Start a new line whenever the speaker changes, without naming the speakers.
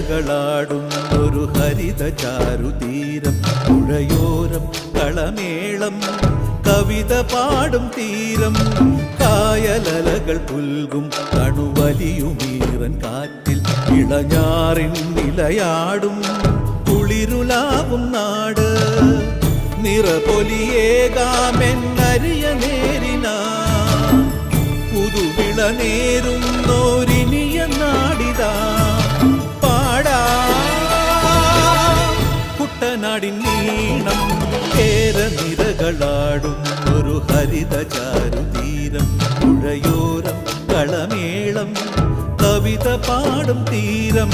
നിരകളാടും ഒരു ഹരിത ചാരുതീരം, പുഴയോരം കളമേളം കവിത പാടും തീരം, കായലലകൾ പുൽകും കണുവലിയുമീറൻ കാറ്റിൽ ഇളഞ്ഞാറിൻ നിലയാടും കുളിരുലാവും നാട്. നിറപൊലിയേകാമെന്നരിയ നേരിന പുതുവിള നേരുന്നോരിനിയ നാടിതാ പാടാ. കുട്ടനാടിൻ നീണം ഏറെ നിരകളാടും ഒരു ഹരിത ചാരുതീരം, പുഴയോരം കളമേളം കവിത പാടും തീരം.